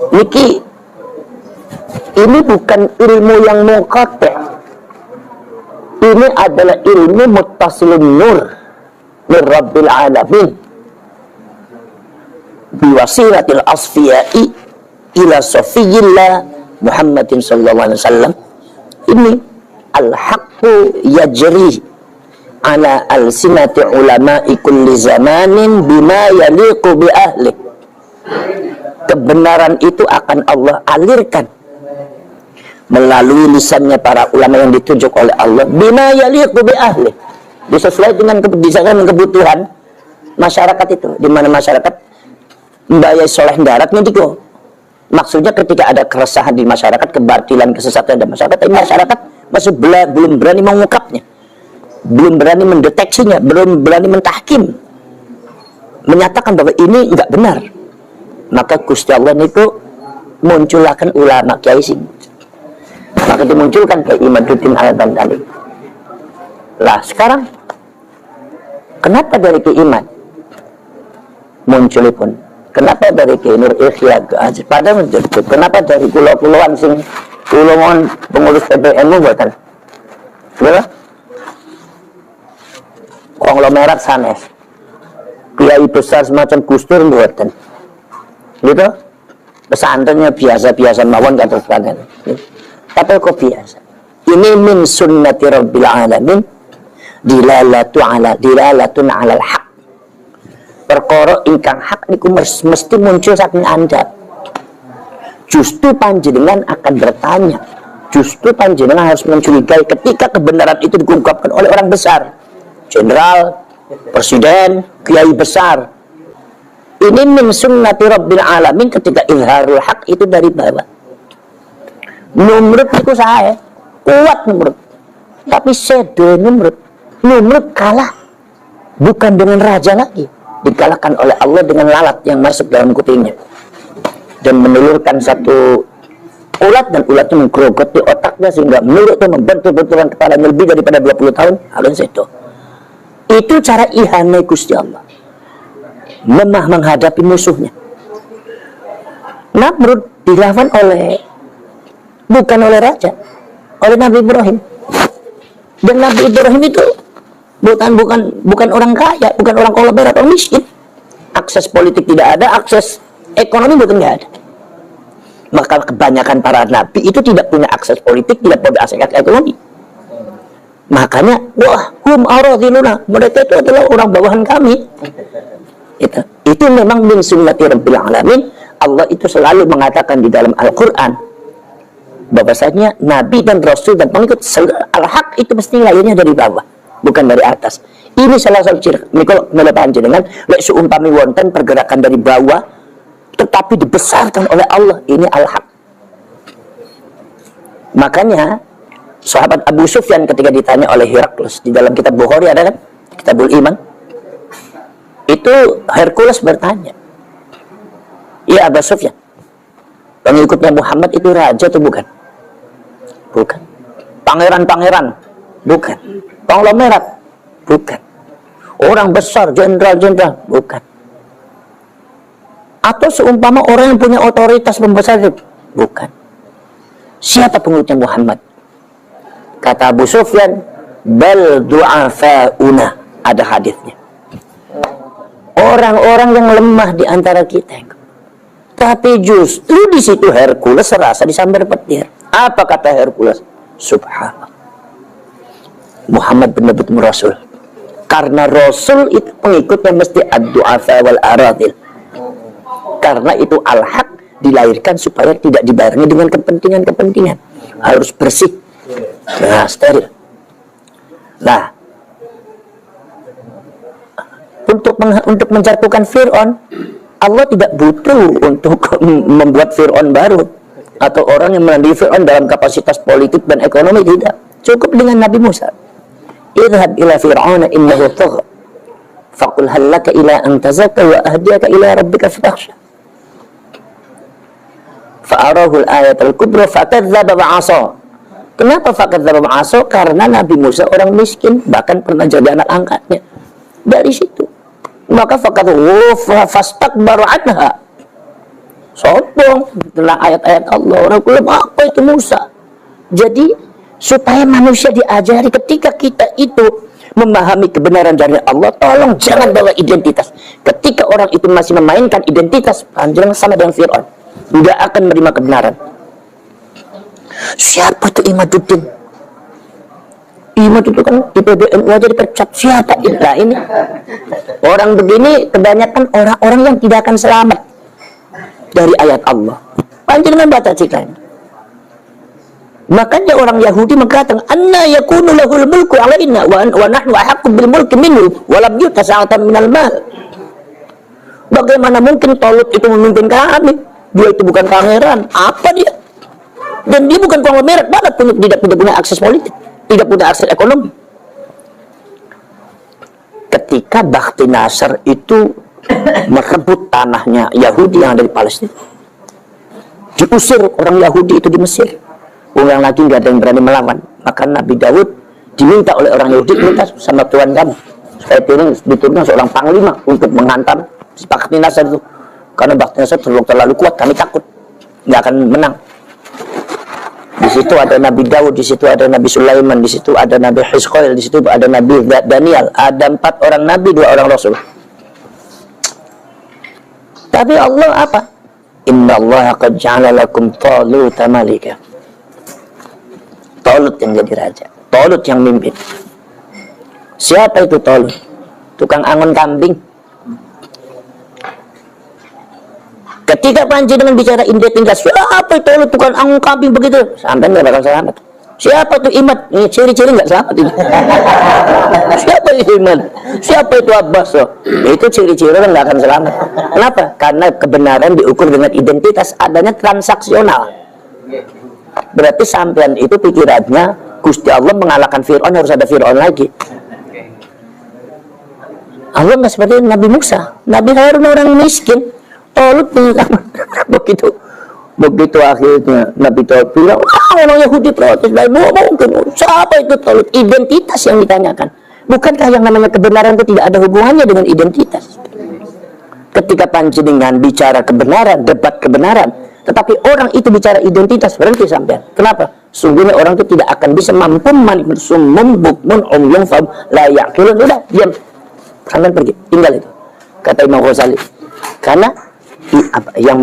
Niki, ini bukan ilmu yang muqatta'. Ini adalah ilmu muttasilun nur min Rabbil alamin biwasilatil asfiya'i ila safiyillah Muhammadin sallallahu alaihi wasallam. Ini al-haqqu yajri ala alsinati ulama'i kulli zamanin bima yaliqu bi ahli. Kebenaran itu akan Allah alirkan melalui lisannya para ulama yang ditunjuk oleh Allah bima yaliqu bi ahli, disesuaikan dengan kebutuhan masyarakat itu. Di mana masyarakat membayar soleh daratnya diko. Maksudnya ketika ada keresahan di masyarakat, kebatilan, kesesatan di masyarakat, tapi masyarakat masih belum berani mengungkapnya, belum berani mendeteksinya, belum berani mentahkim, menyatakan bahwa ini enggak benar. Maka Gusti Allah itu munculkan ulama kiai sing. Maka dimunculkan Kiai Imaduddin Al-Bantali. Lah sekarang kenapa dari Kiai Imad muncul pun? Kenapa dari Kiai Nur Ikhya? Padahal kenapa dari pulau-pulauan sing pulauan pengurus PBNU buatan? Berapa? Konglomerat sanes. Kiai besar semacam Gus Dur buatan. Gitu, pesantrennya biasa-biasa mawon kata sekalian. Tapi kok biasa? Ini min sunnati Rabbil alamin dilalatun ala al-haq. Perkara ingkang hak niku mesti muncul saking andap. Justru panjenengan akan bertanya. Justru panjenengan harus mencurigai ketika kebenaran itu diungkapkan oleh orang besar, jenderal, presiden, kiai besar. Ini min sunnati Rabbil alamin, ketika izharul haq itu dari bawah. Numrud itu saya kuat Numrud, tapi sedo Numrud kalah bukan dengan raja lagi, dikalahkan oleh Allah dengan lalat yang masuk dalam kupingnya dan menelurkan satu ulat, dan ulatnya menggerogoti otaknya sehingga mulut itu membentur-benturan kepalanya lebih daripada 20 tahun. Alun sedo. Itu cara ihanai Gusti Allah, lemah menghadapi musuhnya. Namrud dilawan bukan oleh raja, oleh Nabi Ibrahim. Dan Nabi Ibrahim itu bukan orang kaya, bukan orang kolaborat, orang miskin. Akses politik tidak ada, akses ekonomi bukan tidak ada. Maka kebanyakan para nabi itu tidak punya akses politik, tidak punya akses ekonomi. Makanya, wah, hum aradhiluna, mereka itu adalah orang bawahan kami. Itu memang min sunnati Rabbil alamin. Allah itu selalu mengatakan di dalam Al-Quran bahwasanya Nabi dan Rasul dan pengikut al-haq itu mesti lahirnya dari bawah, bukan dari atas. Ini salah satu ciri mikul melepas dengan lek seumpami wonten pergerakan dari bawah tetapi dibesarkan oleh Allah, ini al-haq. Makanya sahabat Abu Sufyan ketika ditanya oleh Herakles di dalam kitab Bukhari ada kan, Kitabul Iman, itu Hercules bertanya, ya Abu Sufyan, pengikutnya Muhammad itu raja atau bukan? Bukan. Pangeran-pangeran? Bukan. Konglomerat? Bukan. Orang besar, jenderal-jenderal? Bukan. Atau seumpama orang yang punya otoritas pembesar? Bukan. Siapa pengikutnya Muhammad? Kata Abu Sufyan, bal du'afa'una. Ada hadisnya. Orang-orang yang lemah di antara kita. Tapi justru di situ Hercules serasa disambar petir. Apa kata Hercules? Subhanallah, Muhammad benar-benar Rasul. Karena Rasul itu pengikutnya mesti ad-du'afa wal aradil. Karena itu al-haq dilahirkan supaya tidak dibarengi dengan kepentingan-kepentingan. Harus bersih. Nah, steril. Nah, untuk menjatuhkan Fir'aun, Allah tidak butuh untuk membuat Fir'aun baru atau orang yang menandingi Fir'aun dalam kapasitas politik dan ekonomi, tidak. Cukup dengan Nabi Musa. Idhab ila Fir'auna innahu tagha faqul hal laka ila an tazakka wa ahdiyaka ila rabbika fatakhsha fa'arahu al-ayat al-kubra fakadzdzaba wa 'asa. Kenapa fakadzdzaba wa 'asa? Karena Nabi Musa orang miskin, bahkan pernah jadi anak angkatnya. Dari situ maka fastakbaru anha, sombong tentang ayat-ayat Allah. Orang bilang, apa itu Musa? Jadi supaya manusia diajari ketika kita itu memahami kebenaran dari Allah, tolong jangan bawa identitas. Ketika orang itu masih memainkan identitas, jangan sama dengan Fir'aun, nggak akan menerima kebenaran. Siapa itu Imaduddin? Imam itu kan di PBNU aja dipecat. Siapa? Nah, ini orang begini kebanyakan orang-orang yang tidak akan selamat dari ayat Allah. Panjenengan baca ceritanya. Makanya orang Yahudi mengatakan, anna yakunu lahul mulku alaina wa nahnu ahaqqu bil mulki minhu wa lam yu'ta sa'atan minal mal. Bagaimana mungkin Talut itu memimpin kami? Dia itu bukan pangeran. Apa dia? Dan dia bukan konglomerat, mana tidak punya akses politik, tidak punya akses ekonomi. Ketika Bakhti Nasr itu merebut tanahnya Yahudi yang ada di Palestina, diusir orang Yahudi itu di Mesir. Ulang lagi nggak ada yang berani melawan. Maka Nabi Daud diminta oleh orang Yahudi, minta sama Tuhan kamu supaya diturunkan seorang panglima untuk menghantam si Bakhti Nasr itu. Karena Bakhti Nasr terlalu kuat, kami takut nggak akan menang. Di situ ada Nabi Daud, di situ ada Nabi Sulaiman, di situ ada Nabi Hizqil, di situ ada Nabi Daniel. Ada 4 orang Nabi, 2 orang Rasul. Tapi Allah apa? Inna Allah qad ja'ala lakum Taluta malika. Talut yang jadi raja, Talut yang mimpin. Siapa itu Talut? Tukang angon kambing. Ketika panjenengan bicara identitas, siapa itu Talut tukang angon kambing begitu? Sampai nggak bakal selamat. Siapa itu Imad? Ini ciri-ciri nggak selamat ini. Siapa itu Imad? Siapa itu Abbas? Itu ciri-ciri orang nggak akan selamat. Kenapa? Karena kebenaran diukur dengan identitas, adanya transaksional. Berarti sampean itu pikirannya Gusti Allah mengalahkan Fir'aun, harus ada Fir'aun lagi. Allah nggak seperti Nabi Musa. Nabi Harun orang miskin, Talut begitu akhirnya Nabi Talut bilang, orang Yahudi protes, mungkin siapa itu Talut? Identitas yang ditanyakan. Bukankah yang namanya kebenaran itu tidak ada hubungannya dengan identitas? Ketika panjenengan bicara kebenaran, debat kebenaran, tetapi orang itu bicara identitas, berhenti sampean. Kenapa? Sungguhnya orang itu tidak akan bisa mampu summun bukmun umyun fahum la ya'qilun. Udah, diam. Sampean pergi, tinggal itu. Kata Imam Ghazali. Karena yang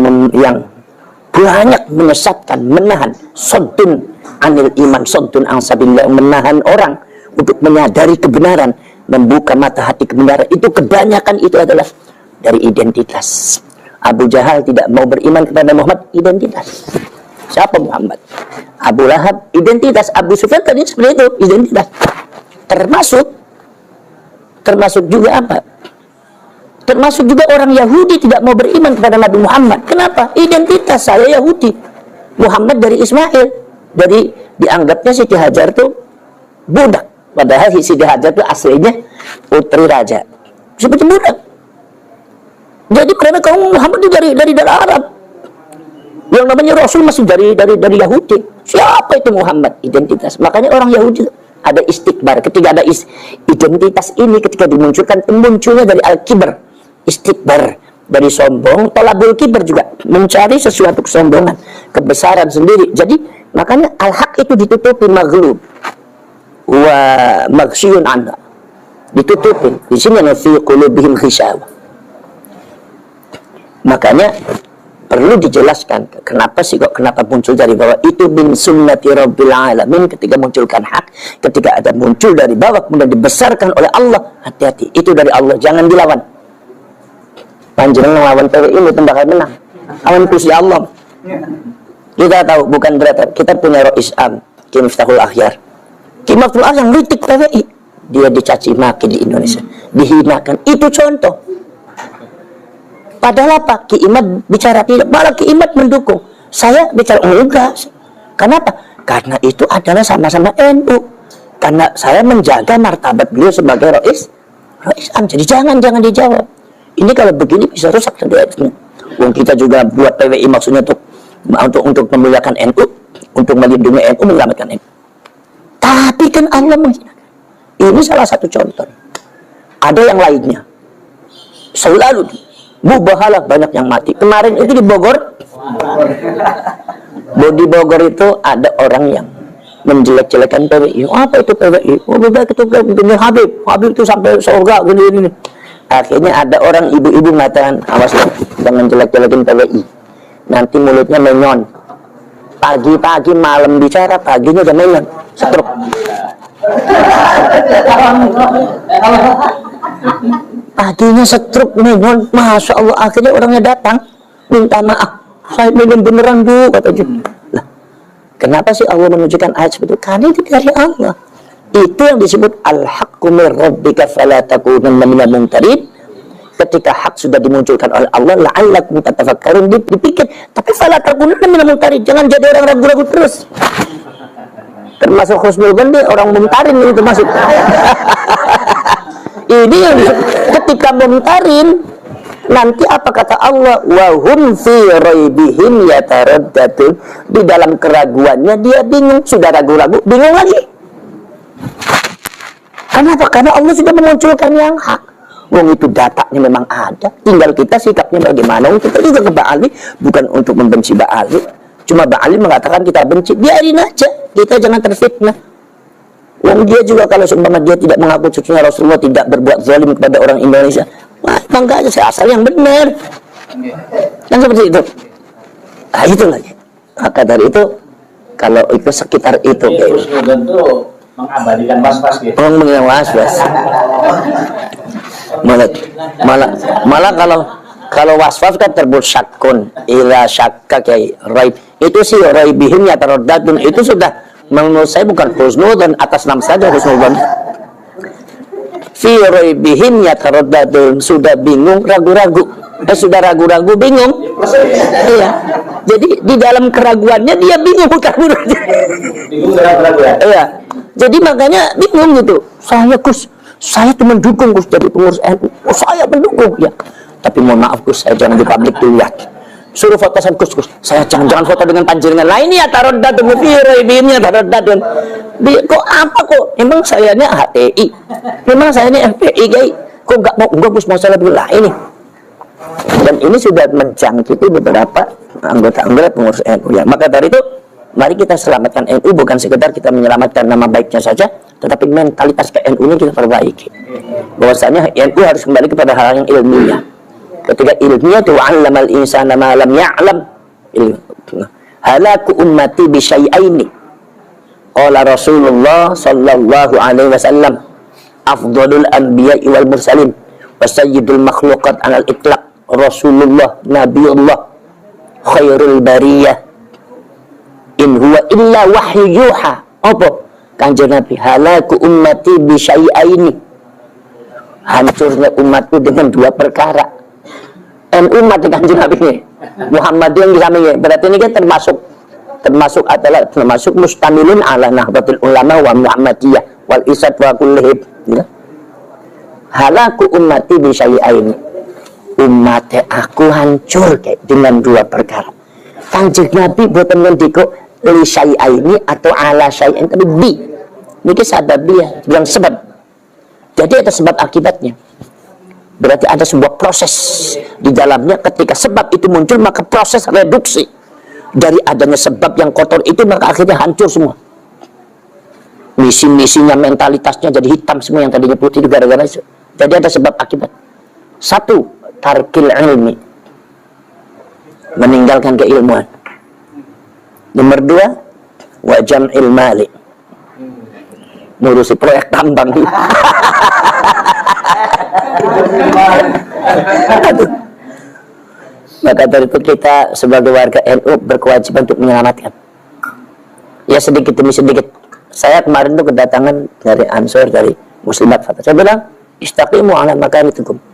banyak menyesatkan, menahan sontun anil iman, sontun angsabillah, menahan orang untuk menyadari kebenaran, membuka mata hati kebenaran, itu kebanyakan itu adalah dari identitas. Abu Jahal tidak mau beriman kepada Muhammad, identitas. Siapa Muhammad? Abu Lahab, identitas. Abu Sufyan tadi seperti itu, identitas. Termasuk juga apa? Termasuk juga orang Yahudi tidak mau beriman kepada Nabi Muhammad. Kenapa? Identitas saya Yahudi. Muhammad dari Ismail. Dari dianggapnya Siti Hajar itu budak. Padahal Siti Hajar itu aslinya putri raja. Seperti budak. Jadi karena kaum Muhammad itu dari Arab. Yang namanya Rasul masih dari Yahudi. Siapa itu Muhammad? Identitas. Makanya orang Yahudi ada istikbar. Ketika ada identitas ini, ketika dimunculkan, munculnya dari al-kibar. Istikbar, dari sombong. Talabul kibar juga, mencari sesuatu kesombongan, kebesaran sendiri. Jadi makanya al-haq itu ditutupi maghlub wa maghsyun anha. Ditutupin. Di sini fi qulubihim ghishawa. Makanya perlu dijelaskan kenapa muncul dari bawah. Itu min sunnati rabbil alamin. Ketika munculkan hak, ketika ada muncul dari bawah kemudian dibesarkan oleh Allah, hati-hati, itu dari Allah, jangan dilawan. Panjenengan melawan PWI itu bakal menang. Awan Gusti Allah. Kita tahu bukan berarti kita punya Rois Am, Ki Miftahul Akhyar. Ki Miftahul Akhyar ngeritik PWI. Dia dicaci maki di Indonesia, dihinakan. Itu contoh. Padahal apa? Ki Imad bicara tidak, malah Ki Imad mendukung. Saya bicara enggak. Kenapa? Karena itu adalah sama-sama NU. Karena saya menjaga martabat beliau sebagai Rois Am. Jadi jangan dijawab. Ini kalau begini bisa rusak tentunya. Wong kita juga buat PWI maksudnya untuk memuliakan NU, untuk melindungi NU, menyelamatkan NU. Tapi kan Allah menghinakan. Ini salah satu contoh. Ada yang lainnya. Selalu mubahalah banyak yang mati. Kemarin itu di Bogor. Di Bogor itu ada orang yang menjelek-jelekan PWI. Apa itu PWI? Oh, berbeda itu punya Habib. Habib itu sampai surga gini. Akhirnya ada orang ibu-ibu mengatakan, awas loh, jangan jelek-jelekin PWI. Nanti mulutnya menyon. Pagi-pagi malam bicara, paginya udah menyon. Stroke. Paginya stroke menyon. Masya Allah, akhirnya orangnya datang minta maaf. Saya minum beneran Bu, kata dia. Lah, kenapa sih Allah menunjukkan ayat seperti itu? Karena itu dari Allah. Itu yang disebut al-haqqu min rabbika fala takunanna minal mumtarin. Ketika hak sudah dimunculkan oleh Allah, la'allakum tatafakkarun, dipikir, tapi fala takunanna minal mumtarin. Jangan jadi orang ragu-ragu terus. Termasuk Husnul Bandi, orang mumtarin itu masuk. Ini yang ketika mumtarin, nanti apa kata Allah? Wa hum fi raibihim yataraddadun. Di dalam keraguannya dia bingung, sudah ragu-ragu, bingung lagi. Kenapa? Karena Allah sudah memunculkan yang hak. Wong itu datanya memang ada, tinggal kita sikapnya bagaimana. Kita juga ke Ba'ali bukan untuk membenci Ba'ali. Cuma Ba'ali mengatakan kita benci, biarin aja, kita jangan terfitnah. Wong dia juga kalau seumpama dia tidak mengaku cucunya Rasulullah, tidak berbuat zalim kepada orang Indonesia, wah, bangga aja, saya asal yang benar. Dan seperti itu. Nah, itu lagi. Maka dari itu, kalau itu sekitar itu, tentu mengabadikan was-was gitu. Mengabadikan was-was. Malah kalau was-was kan terbut syakun ila syakka kayak raib. Itu sih raibihim yataraddadun, itu sudah menurut saya bukan husnudon, atas nama saja husnudon. Fi raibihim yataraddadun, sudah bingung, ragu-ragu. Sudah ragu-ragu, bingung. Iya. Jadi di dalam keraguannya dia bingung, ragu-ragu. Iya. Jadi makanya bingung gitu. Saya tuh mendukung Gus jadi pengurus NU. Oh, saya mendukung ya. Tapi mohon maaf Gus, saya jangan di publik dilihat. Suruh foto sama Gus. Saya jangan foto dengan panjenengan. Lah ini ya taroddatun ini ya taroddatun. Kok apa kok? Emang saya ini HTI. Memang saya ini FPI guys. Kok enggak Gus mau saya lebih lah ini. Dan ini sudah menjangkiti beberapa anggota-anggota pengurus NU ya. Maka dari itu mari kita selamatkan NU, bukan sekedar kita menyelamatkan nama baiknya saja, tetapi mentalitas ke NU-nya kita perbaiki. Bahwasanya NU harus kembali kepada hal yang ilmiah. Ketika ilmiah itu wa'allamal insana ma lam ya'lam. Halaku ummati bi syai'aini. Qala Rasulullah sallallahu alaihi wasallam, afdhalul anbiya'i wal mursalin wa sayyidul makhluqat 'alal itlaq Rasulullah Nabiullah khairul bariyah in huwa illa wahyu yuha. Apa? Kanjeng Nabi, halaku ummati bi syai'aini. Hancurnya umatku dengan dua perkara. Umat Kanjeng Nabi ini Muhammadiyah yang disampaikan. Berarti ini kan termasuk mustamilun ala nahdlatul ulama wa Muhammadiyah wal isad wa kullihib. Ya. Halaku ummati bi syai'aini. Umat aku hancur kayak dengan dua perkara. Kanjeng Nabi boten ngendika li syai'aini atau ala syai'in, tapi bi. Niki sababiyah, bilang sebab. Jadi ada sebab akibatnya. Berarti ada sebuah proses di dalamnya. Ketika sebab itu muncul, maka proses reduksi dari adanya sebab yang kotor itu, maka akhirnya hancur semua. Misi-misinya, mentalitasnya jadi hitam semua, yang tadinya putih itu gara-gara itu. Jadi ada sebab akibat. Satu, tarkil ilmi, meninggalkan keilmuan. Nomor dua, wa jam'il mali, ngurusi proyek tambang. Maka dari itu kita sebagai warga NU berkewajiban untuk menyelamatkan. Ya sedikit demi sedikit. Saya kemarin tuh kedatangan dari Ansor, dari Muslimat Fatah. Saya bilang, istaqimu ala makanitukum.